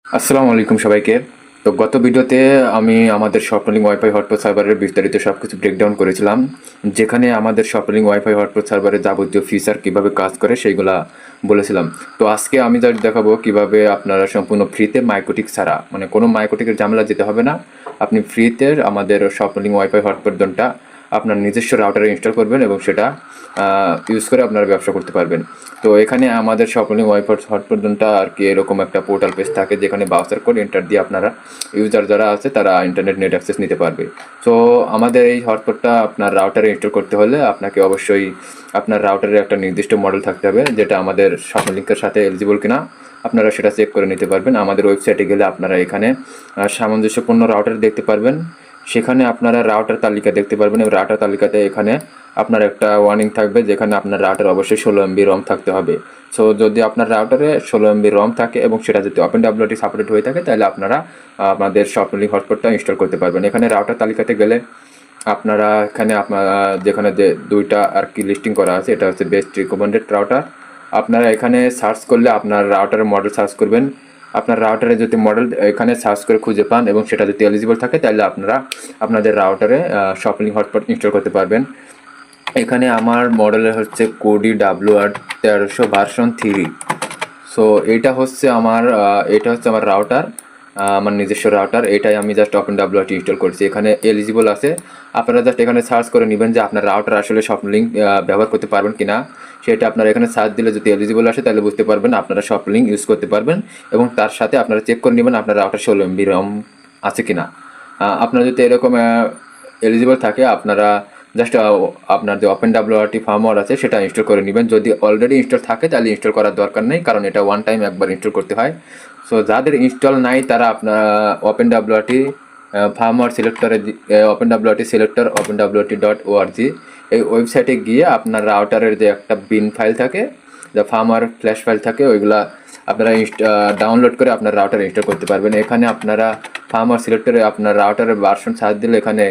আসসালামু আলাইকুম সবাইকে। তো গত ভিডিওতে আমি আমাদের স্বপ্নলিং ওয়াইফাই হটস্পট সার্ভারের বিস্তারিত সব কিছু ব্রেকডাউন করেছিলাম, যেখানে আমাদের স্বপ্নলিং ওয়াইফাই হটস্পট সার্ভারের যাবতীয় ফিচার কীভাবে কাজ করে সেইগুলা বলেছিলাম। তো আজকে আমি যা দেখাবো কীভাবে আপনারা সম্পূর্ণ ফ্রিতে মাইক্রোটিক ছাড়া, মানে কোনো মাইক্রোটিকের ঝামেলা যেতে হবে না, আপনি ফ্রিতে আমাদের স্বপ্নলিং ওয়াইফাই হটস্পট জোনটা আপনার নিজস্ব রাউটারে ইনস্টল করবেন এবং সেটা ইউজ করে আপনারা ব্যবসা করতে পারবেন। তো এখানে আমাদের স্বপ্নলিং ওয়াইফাই হটস্পট জোনটা আর কি এরকম একটা পোর্টাল পেজ থাকে, যেখানে ব্রাউজার কোড এন্টার দিয়ে আপনারা ইউজার যারা আছে তারা ইন্টারনেট নেট অ্যাক্সেস নিতে পারবে। তো আমাদের এই হটস্পটটা আপনার রাউটারে ইনস্টল করতে হলে আপনাকে অবশ্যই আপনার রাউটারের একটা নির্দিষ্ট মডেল থাকতে হবে, যেটা আমাদের স্বপ্নলিংকের সাথে এলিজিবল কিনা আপনারা সেটা চেক করে নিতে পারবেন। আমাদের ওয়েবসাইটে গেলে আপনারা এখানে সামঞ্জস্যপূর্ণ রাউটার দেখতে পারবেন, সেখানে আপনারা রাউটার তালিকা দেখতে পারবেন এবং রাউটার তালিকাতে এখানে আপনার একটা ওয়ার্নিং থাকবে, যেখানে আপনার রাউটার অবশ্যই 16 MB রম থাকতে হবে। সো যদি আপনার রাউটারে 16 MB রম থাকে এবং সেটা যদি ওপেন ডাব্লিউটি সাপোর্টেড হয়ে থাকে, তাহলে আপনারা আপনাদের স্বপ্নলিং হটস্পটটা ইনস্টল করতে পারবেন। এখানে রাউটার তালিকাতে গেলে আপনারা এখানে আপনারা যেখানে যে দুইটা আর কি লিস্টিং করা আছে, এটা হচ্ছে বেস্ট রিকমেন্ডেড রাউটার। আপনারা এখানে সার্চ করলে আপনার রাউটারের মডেল সার্চ করবেন, আপনার রাউটারে যদি মডেল এখানে সার্চ করে খুঁজে পান এবং সেটা যদি এলিজিবল থাকে, তাহলে আপনারা আপনাদের রাউটারে স্বপ্নলিং হটস্পট ইনস্টল করতে পারবেন। এখানে আমার মডেলের হচ্ছে কোডি WR 1300 ভার্সন 3। সো এটা হচ্ছে আমার রাউটার, আমার নিজস্ব রাউটার। এটাই আমি জাস্ট ওপেন ডাব্লিউআরটি ইনস্টল করছি। এখানে এলিজিবল আছে, আপনারা জাস্ট এখানে সার্চ করে নেবেন যে আপনার রাউটার আসলে স্বপ্নলিং ব্যবহার করতে পারবেন কিনা। সেটা আপনারা এখানে সার্চ দিলে যদি এলিজিবল আসে, তাহলে বুঝতে পারবেন আপনারা স্বপ্নলিং ইউজ করতে পারবেন। এবং তার সাথে আপনারা চেক করে নেবেন আপনার রাউটার 16 MB রম আছে কিনা। আপনার যদি এরকম এলিজিবল থাকে, আপনারা জাস্ট আপনার যে ওপেন ডাব্লিউআরটি ফার্মওয়্যার আছে সেটা ইনস্টল করে নেবেন। যদি অলরেডি ইনস্টল থাকে তাহলে ইনস্টল করার দরকার নেই, কারণ এটা ওয়ান টাইম একবার ইনস্টল করতে হয়। সো যাদের ইনস্টল নাই তারা আপনার ওপেন ডাব্লিউআরটি ফার্মওয়্যার সিলেক্টরে ওপেন ডাব্লিউআরটি সিলেক্টর openwrt.org এই ওয়েবসাইটে গিয়ে আপনার রাউটারের যে একটা বিন ফাইল থাকে, যা ফার্মওয়্যার ফ্ল্যাশ ফাইল থাকে, ওইগুলা আপনারা ডাউনলোড করে আপনার রাউটারে ইনস্টল করতে পারবেন। এখানে আপনারা ফার্মওয়্যার সিলেক্টরে আপনার রাউটারের ভার্সন সার্চ দিলে এখানে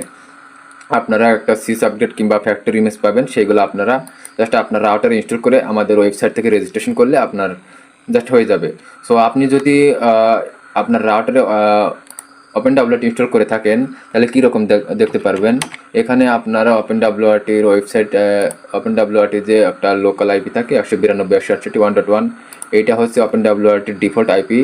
আপনারা একটা সিস আপডেট কিংবা ফ্যাক্টরি ইমেজ পাবেন। সেইগুলো আপনারা জাস্ট আপনার রাউটার ইনস্টল করে আমাদের ওয়েবসাইট থেকে রেজিস্ট্রেশন করলে আপনার জাস্ট হয়ে যাবে। সো আপনি যদি আপনার রাউটারে ওপেন ডাব্লিউআরটি ইনস্টল করে থাকেন, তাহলে কীরকম দেখতে পারবেন। এখানে আপনারা ওপেন ডাব্লিউআরটির ওয়েবসাইট, ওপেন ডাব্লিউআরটির যে একটা লোকাল আইপি থাকে 192.168.1.1, এইটা হচ্ছে ওপেন ডাব্লিউআরটির ডিফল্ট আইপি।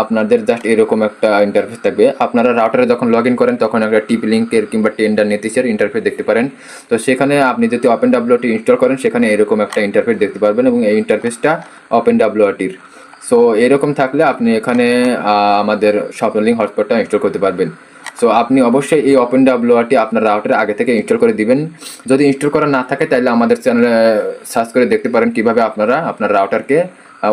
আপনাদের জাস্ট এরকম একটা ইন্টারফেস থাকবে। আপনারা রাউটারে যখন লগ ইন করেন তখন একটা টিপি লিঙ্কের কিংবা টেন্ডার নেতিসের ইন্টারফেস দেখতে পারেন। তো সেখানে আপনি যদি ওপেন ডাব্লিউআরটি ইনস্টল করেন, সেখানে এরকম একটা ইন্টারফেস দেখতে পারবেন এবং এই ইন্টারফেসটা ওপেন ডাব্লিউআরটির। সো এরকম থাকলে আপনি এখানে আমাদের স্বপ্নলিং হটস্পটটা ইনস্টল করতে পারবেন। সো আপনি অবশ্যই এই ওপেন ডাব্লিউআরটি আপনার রাউটারে আগে থেকে ইনস্টল করে দিবেন। যদি ইনস্টল করা না থাকে, তাহলে আমাদের চ্যানেলে সার্চ করে দেখতে পারেন কীভাবে আপনারা আপনার রাউটারকে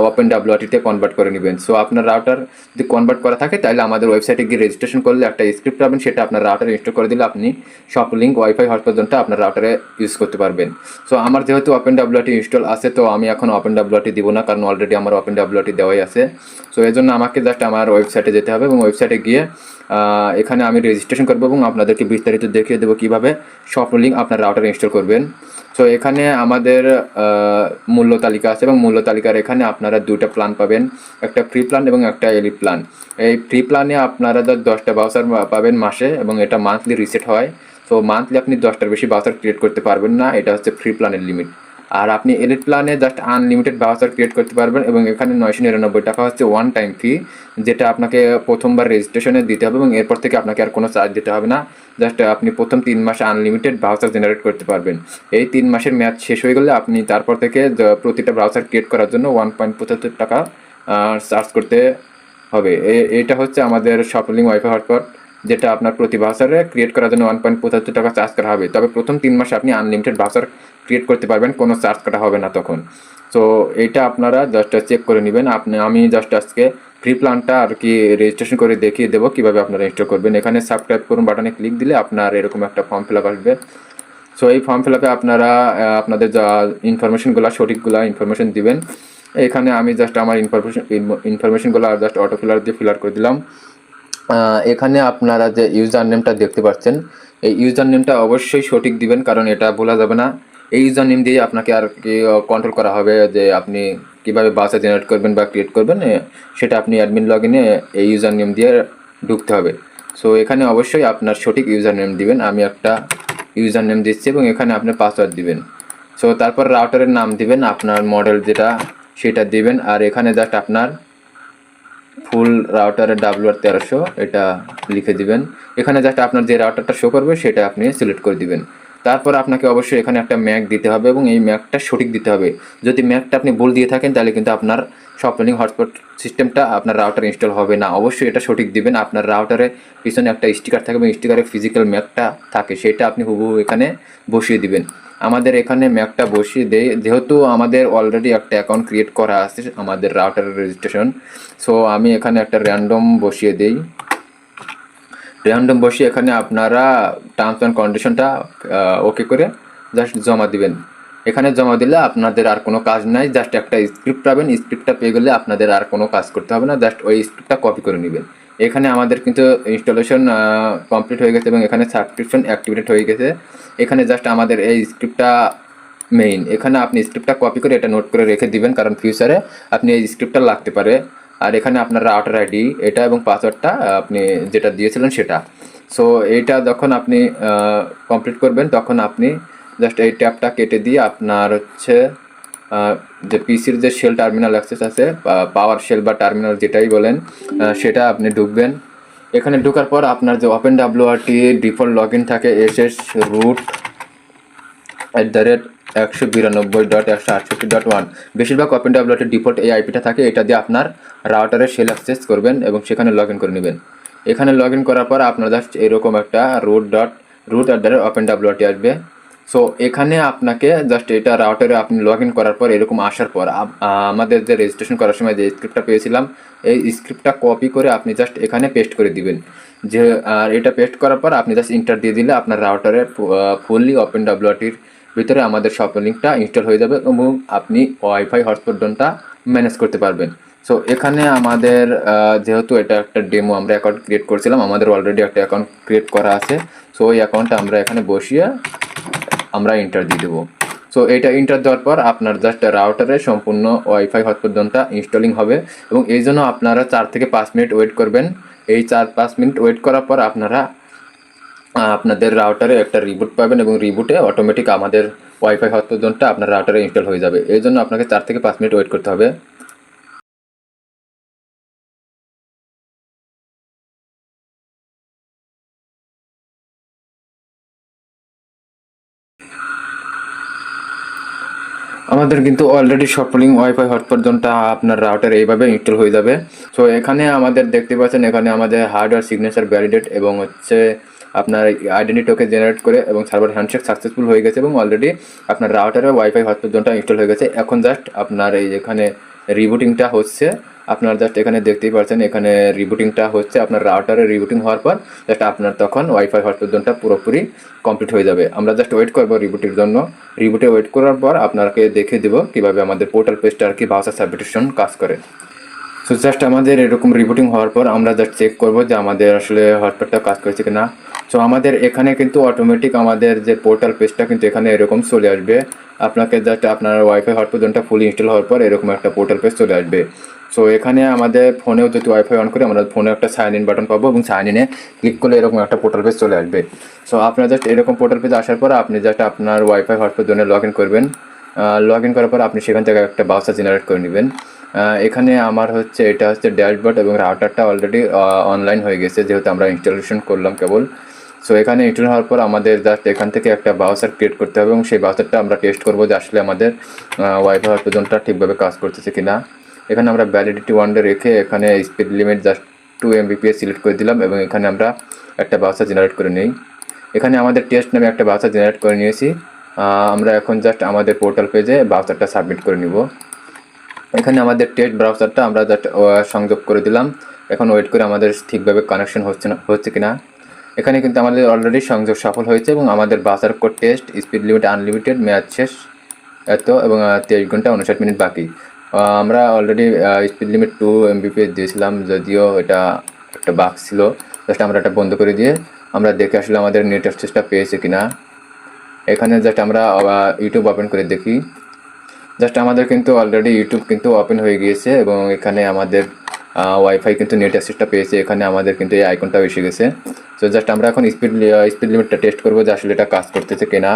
ওপেন ডাব্লিউআরটিতে কনভার্ট করে নেবেন। সো আপনার রাউটার যদি কনভার্ট করা থাকে, তাহলে আমাদের ওয়েবসাইটে গিয়ে রেজিস্ট্রেশন করলে একটা স্ক্রিপ্ট পাবেন, সেটা আপনার রাউটারে ইনস্টল করে দিলে আপনি স্বপ্নলিং ওয়াইফাই হটস্পট জোনটা আপনার রাউটারে ইউজ করতে পারবেন। সো আমার যেহেতু ওপেন ডাব্লিউআরটি ইনস্টল আছে, তো আমি এখন ওপেন ডাব্লিউআরটি দিব না, কারণ অলরেডি আমার ওপেন ডাব্লিউআরটি দেওয়াই আছে। সো এই জন্য আমাকে জাস্ট আমার ওয়েবসাইটে যেতে হবে এবং ওয়েবসাইটে গিয়ে এখানে আমি রেজিস্ট্রেশন করবো এবং আপনাদেরকে বিস্তারিত দেখিয়ে দেবো কীভাবে স্বপ্নলিং আপনার রাউটারে ইনস্টল করবেন। সো এখানে আমাদের মূল্য তালিকা আছে এবং মূল্য তালিকার এখানে আপনারা দুটো প্ল্যান পাবেন, একটা ফ্রি প্ল্যান এবং একটা এলিট প্ল্যান। এই ফ্রি প্ল্যানে আপনারা 10টা বাউচার পাবেন মাসে এবং এটা মান্থলি রিসেট হয়। সো মান্থলি আপনি 10টার বেশি বাউচার ক্রিয়েট করতে পারবেন না, এটা হচ্ছে ফ্রি প্ল্যানের লিমিট। আর আপনি এলিট প্ল্যানে জাস্ট আনলিমিটেড বাউচার ক্রিয়েট করতে পারবেন এবং এখানে 999 টাকা হচ্ছে ওয়ান টাইম ফি, যেটা আপনাকে প্রথমবার রেজিস্ট্রেশনে দিতে হবে এবং এরপর থেকে আপনাকে আর কোনো চার্জ দিতে হবে না। জাস্ট আপনি প্রথম 3 মাসে আনলিমিটেড ব্রাউজার জেনারেট করতে পারবেন। এই 3 মাসের মেয়াদ শেষ হয়ে গেলে আপনি তারপর থেকে প্রতিটা ব্রাউজার ক্রিয়েট করার জন্য 1.75 টাকা চার্জ করতে হবে। এটা হচ্ছে আমাদের স্বপ্নলিং ওয়াইফাই হটস্পট, যেটা আপনার প্রতি ব্রাউজারে ক্রিয়েট করার জন্য 1.75 টাকা চার্জ করা হবে। তবে প্রথম 3 মাসে আপনি আনলিমিটেড ব্রাউজার ক্রিয়েট করতে পারবেন, কোনো চার্জ কাটা হবে না তখন। সো এটা আপনারা জাস্ট চেক করে নেবেন। আমি জাস্ট আজকে ফ্রি প্ল্যানটা আর কি রেজিস্ট্রেশন করে দেখিয়ে দেবো কীভাবে আপনারা ইনস্টল করবেন। এখানে সাবস্ক্রাইব করুন বাটনে ক্লিক দিলে আপনার এরকম একটা ফর্ম ফিল আপ আসবে। সো এই ফর্ম ফিল আপে আপনারা আপনাদের যা সঠিকগুলো ইনফরমেশন দিবেন। এখানে আমি জাস্ট আমার ইনফরমেশনগুলো জাস্ট অটো ফিলার দিয়ে ফিল করে দিলাম। এখানে আপনারা যে ইউজার নেমটা দেখতে পাচ্ছেন, এই ইউজার নেমটা অবশ্যই সঠিক দিবেন, কারণ এটা ভোলা যাবে না। এই ইউজার নেম দিয়ে আপনাকে আর কি কন্ট্রোল করা হবে যে আপনি কীভাবে বাসা জেনারেট করবেন বা ক্রিয়েট করবেন সেটা আপনি অ্যাডমিন লগ ইনে এই ইউজার নেম দিয়ে ঢুকতে হবে। সো এখানে অবশ্যই আপনার সঠিক ইউজার নেম দিবেন। আমি একটা ইউজার নেম দিচ্ছি এবং এখানে আপনার পাসওয়ার্ড দিবেন। সো তারপর রাউটারের নাম দিবেন, আপনার মডেল যেটা সেটা দিবেন, আর এখানে জাস্ট আপনার ফুল রাউটারের WR1300 এটা লিখে দিবেন। এখানে জাস্ট আপনার যে রাউটারটা শো করবে সেটা আপনি সিলেক্ট করে দিবেন। তারপর আপনাকে অবশ্যই এখানে একটা ম্যাক দিতে হবে এবং এই ম্যাকটা সঠিক দিতে হবে। যদি ম্যাকটা আপনি ভুল দিয়ে থাকেন তাহলে কিন্তু আপনার সফটওয়্যার হটস্পট সিস্টেমটা আপনার রাউটার ইনস্টল হবে না। অবশ্যই এটা সঠিক দিবেন। আপনার রাউটারে পিছনে একটা স্টিকার থাকে এবং স্টিকারে ফিজিক্যাল ম্যাকটা থাকে, সেটা আপনি হুবহু এখানে বসিয়ে দিবেন। আমাদের এখানে ম্যাকটা বসিয়ে দেই, যেহেতু আমাদের অলরেডি একটা অ্যাকাউন্ট ক্রিয়েট করা আছে আমাদের রাউটারের রেজিস্ট্রেশন। সো আমি এখানে একটা র্যান্ডম বসিয়ে দেই। র্যান্ডম বসিয়ে এখানে আপনারা টার্মস অ্যান্ড কন্ডিশনটা ওকে করে জাস্ট জমা দিবেন। এখানে জমা দিলে আপনাদের আর কোনো কাজ নাই, জাস্ট একটা স্ক্রিপ্ট পাবেন। স্ক্রিপ্টটা পেয়ে গেলে আপনাদের আর কোনো কাজ করতে হবে না, জাস্ট ওই স্ক্রিপ্টটা কপি করে নেবেন। এখানে আমাদের কিন্তু ইনস্টলেশন কমপ্লিট হয়ে গেছে এবং এখানে সাবস্ক্রিপশন অ্যাক্টিভেটেড হয়ে গেছে। এখানে জাস্ট আমাদের এই স্ক্রিপ্টটা মেইন। এখানে আপনি স্ক্রিপ্টটা কপি করে এটা নোট করে রেখে দিবেন, কারণ ফিউচারে আপনি এই স্ক্রিপ্টটা লাগতে পারে। আর এখানে আপনার রাউটার আইডি এটা এবং পাসওয়ার্ডটা আপনি যেটা দিয়েছিলেন সেটা। সো এইটা যখন আপনি কমপ্লিট করবেন তখন আপনি জাস্ট এই ট্যাবটা কেটে দিয়ে আপনার হচ্ছে যে পিসির যে শেল টার্মিনাল অ্যাক্সেস আছে, পাওয়ার শেল বা টার্মিনাল যেটাই বলেন, সেটা আপনি ঢুকবেন। এখানে ঢোকার পর আপনার যে open WRT default log in থাকে SS root @192.168.1, বেশিরভাগ ওপেন WRT ডিফল্ট এই আইপিটা থাকে। এটা দিয়ে আপনার রাউটারে শেল অ্যাক্সেস করবেন এবং সেখানে লগ ইন করে নেবেন। এখানে লগ ইন করার পর আপনার জাস্ট এরকম একটা root.openwrt আসবে। সো এখানে আপনাকে জাস্ট এটা রাউটারে আপনি লগ ইন করার পর এরকম আসার পর আমাদের যে রেজিস্ট্রেশন করার সময় যে স্ক্রিপ্টটা পেয়েছিলাম এই স্ক্রিপ্টটা কপি করে আপনি জাস্ট এখানে পেস্ট করে দিবেন। যে আর এটা পেস্ট করার পর আপনি জাস্ট ইন্টার দিয়ে দিলে আপনার রাউটারে ফুললি ওপেন WRTর ভিতরে আমাদের সফটওয়্যার লিঙ্কটা ইনস্টল হয়ে যাবে এবং আপনি ওয়াইফাই হটস্পট ডনটা ম্যানেজ করতে পারবেন। সো এখানে আমাদের যেহেতু এটা একটা ডেমো আমরা অ্যাকাউন্ট ক্রিয়েট করছিলাম, আমাদের অলরেডি একটা অ্যাকাউন্ট ক্রিয়েট করা আছে। সো ওই অ্যাকাউন্টটা আমরা এখানে বসিয়ে আমরা ইন্টার দিয়ে দেবো। সো এটা ইন্টার দেওয়ার পর আপনার জাস্ট রাউটারে সম্পূর্ণ ওয়াইফাই হটস্পট ডনটা ইনস্টলিং হবে এবং এই জন্য আপনারা 4 থেকে 5 মিনিট ওয়েট করবেন। এই 4-5 মিনিট ওয়েট করার পর আপনারা আপনাদের রাউটারে একটা রিবুট পাবেন এবং রিবুটে অটোমেটিক আমাদের ওয়াইফাই হটস্পট জোনটা আপনার রাউটারে ইনস্টল হয়ে যাবে। এই জন্য আপনাকে 4 থেকে 5 মিনিট ওয়েট করতে হবে। আমাদের কিন্তু অলরেডি সফটওয়্যার ওয়াইফাই হটস্পট জোনটা আপনার রাউটারে এইভাবে ইনস্টল হয়ে যাবে। সো এখানে আমাদের দেখতে পাচ্ছেন এখানে আমাদের হার্ডওয়্যার সিগনেচার ভ্যালিডেট এবং হচ্ছে আপনার আইডেন্টি টোকেন জেনারেট করে এবং সার্ভার হ্যান্ডশেক সাকসেসফুল হয়ে গেছে এবং অলরেডি আপনার রাউটারে ওয়াইফাই হটস্পট জোনটা ইনস্টল হয়ে গেছে। এখন জাস্ট আপনার এই এখানে রিবুটিংটা হচ্ছে, আপনারা জাস্ট এখানে দেখতেই পাচ্ছেন এখানে রিবুটিংটা হচ্ছে। আপনার রাউটারে রিবুটিং হওয়ার পর জাস্ট আপনার তখন ওয়াইফাই হটস্পট জোনটা পুরোপুরি কমপ্লিট হয়ে যাবে। আমরা জাস্ট ওয়েট করবো রিবুটের জন্য। রিবুটে ওয়েট করার পর আপনাকে দেখে দেবো কীভাবে আমাদের পোর্টাল পেজটা আর কি ব্রাউজার সাবস্ক্রিপশন কাজ করে। সো জাস্ট আমাদের এরকম রিবুটিং হওয়ার পর আমরা জাস্ট চেক করবো যে আমাদের আসলে হটস্পটটা কাজ করেছে কিনা। সো আমাদের এখানে কিন্তু অটোমেটিক আমাদের যে পোর্টাল পেজটা কিন্তু এখানে এরকম চলে আসবে। আপনাকে জাস্ট আপনার ওয়াইফাই হটস্পট জোনটা ফুলি ইনস্টল হওয়ার পর এরকম একটা পোর্টাল পেজ চলে আসবে। সো এখানে আমাদের ফোনেও যদি ওয়াইফাই অন করি আমরা ফোনে একটা সাইন ইন বাটন পাবো এবং সাইন ইনে ক্লিক করলে এরকম একটা পোর্টাল পেজ চলে আসবে। সো আপনার জাস্ট এরকম পোর্টাল পেজ আসার পর আপনি জাস্ট আপনার ওয়াইফাই হটস্পট জোনে লগ ইন করবেন। লগ ইন করার পর আপনি সেখান থেকে একটা ব্রাউজার জেনারেট করে নেবেন। এখানে আমার হচ্ছে এটা হচ্ছে ড্যাশবোর্ড এবং রাউটারটা অলরেডি অনলাইন হয়ে গেছে যেহেতু আমরা ইনস্টলেশন করলাম কেবল। সো এখানে ইনস্টল হওয়ার পর আমাদের জাস্ট এখান থেকে একটা ব্রাউজার ক্রিয়েট করতে হবে এবং সেই ব্রাউজারটা আমরা টেস্ট করবো যে আসলে আমাদের ওয়াইফাই হটস্পট জোনটা ঠিকভাবে কাজ করতেছে কিনা। এখানে আমরা ভ্যালিডিটি 1 রেখে এখানে speed limit just 2 Mbps select করে দিলাম এবং এখানে আমরা একটা ব্রাউজার জেনারেট করে নিই। এখানে আমাদের টেস্ট নামে একটা ব্রাউজার জেনারেট করে নিয়েছি। আমরা এখন জাস্ট আমাদের পোর্টাল পেজে ব্রাউজারটা সাবমিট করে নিব। এখানে আমাদের টেস্ট ব্রাউজারটা আমরা জাস্ট সংযোগ করে দিলাম। এখন ওয়েট করে আমাদের ঠিকভাবে কানেকশন হচ্ছে কিনা। এখানে কিন্তু আমাদের অলরেডি সংযোগ সফল হয়েছে এবং আমাদের browser code test speed limit unlimited মেয়াদ শেষ এত এবং 23 ঘন্টা 59 মিনিট বাকি। আমরা অলরেডি স্পিড লিমিট 2 Mbps দিয়েছিলাম, যদিও এটা একটা বাগ ছিল। জাস্ট আমরা এটা বন্ধ করে দিয়ে আমরা দেখে আসলে আমাদের নেট অ্যাক্সেসটা পেয়েছে কিনা। এখানে জাস্ট আমরা ইউটিউব ওপেন করে দেখি। জাস্ট আমাদের কিন্তু অলরেডি ইউটিউব কিন্তু ওপেন হয়ে গিয়েছে এবং এখানে আমাদের ওয়াইফাই কিন্তু নেট অ্যাক্সেসটা পেয়েছে, এখানে আমাদের কিন্তু এই আইকনটাও এসে গেছে। সো জাস্ট আমরা এখন স্পিড লিমিটটা টেস্ট করবো যে আসলে এটা কাজ করতেছে কিনা।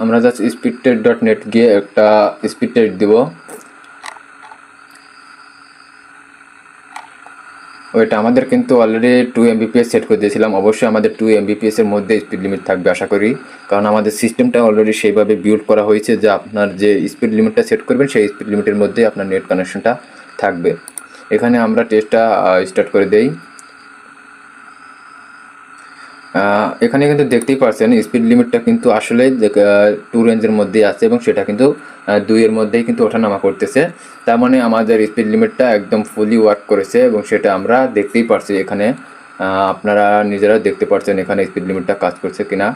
আমরা জাস্ট speedtest.net গিয়ে একটা স্পিড টেস্ট দিব। ওইটা আমাদের কিন্তু অলরেডি 2 Mbps সেট করে দিয়েছিলাম। অবশ্যই আমাদের 2 Mbps এর মধ্যে স্পিড লিমিট থাকবে আশা করি, কারণ আমাদের সিস্টেমটা অলরেডি সেইভাবে বিল্ড করা হয়েছে যে আপনার যে স্পিড লিমিটটা সেট করবেন সেই স্পিড লিমিটের মধ্যেই আপনার নেট কানেকশনটা থাকবে। এখানে আমরা টেস্টটা স্টার্ট করে দেই। এখানে কিন্তু দেখতেই পাচ্ছেন স্পিড লিমিটটা কিন্তু আসলে 2 রেঞ্জের মধ্যেই আছে এবং সেটা কিন্তু 2 এর মধ্যেই কিন্তু ওঠানামা করতেছে। তার মানে আমাদের স্পিড লিমিটটা একদম ফুলি ওয়ার্ক করেছে এবং সেটা আমরা দেখতেই পারছি। এখানে আপনারা নিজেরা দেখতে পাচ্ছেন এখানে স্পিড লিমিটটা কাজ করছে কিনা।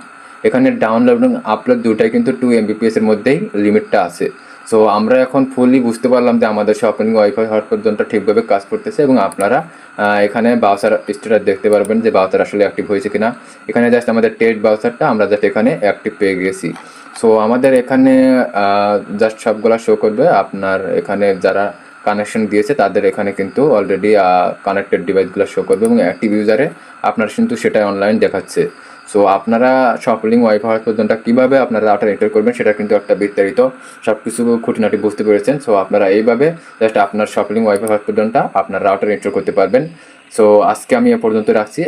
এখানে ডাউনলোড এবং আপলোড দুটাই কিন্তু 2 Mbps এর মধ্যেই লিমিটটা আছে। সো আমরা এখন ফুলি বুঝতে পারলাম যে আমাদের শপিং ওয়াইফাই হটস্পট যন্ত্রটা ঠিকভাবে কাজ করতেছে এবং আপনারা এখানে ব্রাউজার স্ট্যাটাস দেখতে পারবেন যে ব্রাউজার আসলে অ্যাক্টিভ হয়েছে কিনা। এখানে জাস্ট আমাদের টেস্ট ব্রাউজারটা আমরা জাস্ট এখানে অ্যাক্টিভ পেয়ে গেছি। সো আমাদের এখানে জাস্ট সবগুলা শো করবে। আপনার এখানে যারা কানেকশন দিয়েছে তাদের এখানে কিন্তু অলরেডি কানেক্টেড ডিভাইসগুলো শো করবে এবং অ্যাক্টিভ ইউজারে আপনার কিন্তু সেটা অনলাইন দেখাচ্ছে। সো আপনারা শপিং ওয়াইফাই হটস্পটটা কীভাবে আপনারা রাউটার এন্টার করবেন সেটা কিন্তু একটা বিস্তারিত সব কিছু খুঁটিনাটি বুঝতে পেরেছেন। সো আপনারা এইভাবে জাস্ট আপনার শপিং ওয়াইফাই হটস্পটটা আপনার রাউটার এন্টার করতে পারবেন। সো আজকে আমি এ পর্যন্ত রাখছি।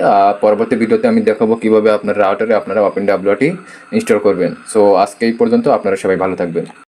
পরবর্তী ভিডিওতে আমি দেখাবো কীভাবে আপনার রাউটারে আপনারা ওপেনডব্লিউটি ইনস্টল করবেন। সো আজকে এই পর্যন্ত, আপনারা সবাই ভালো থাকবেন।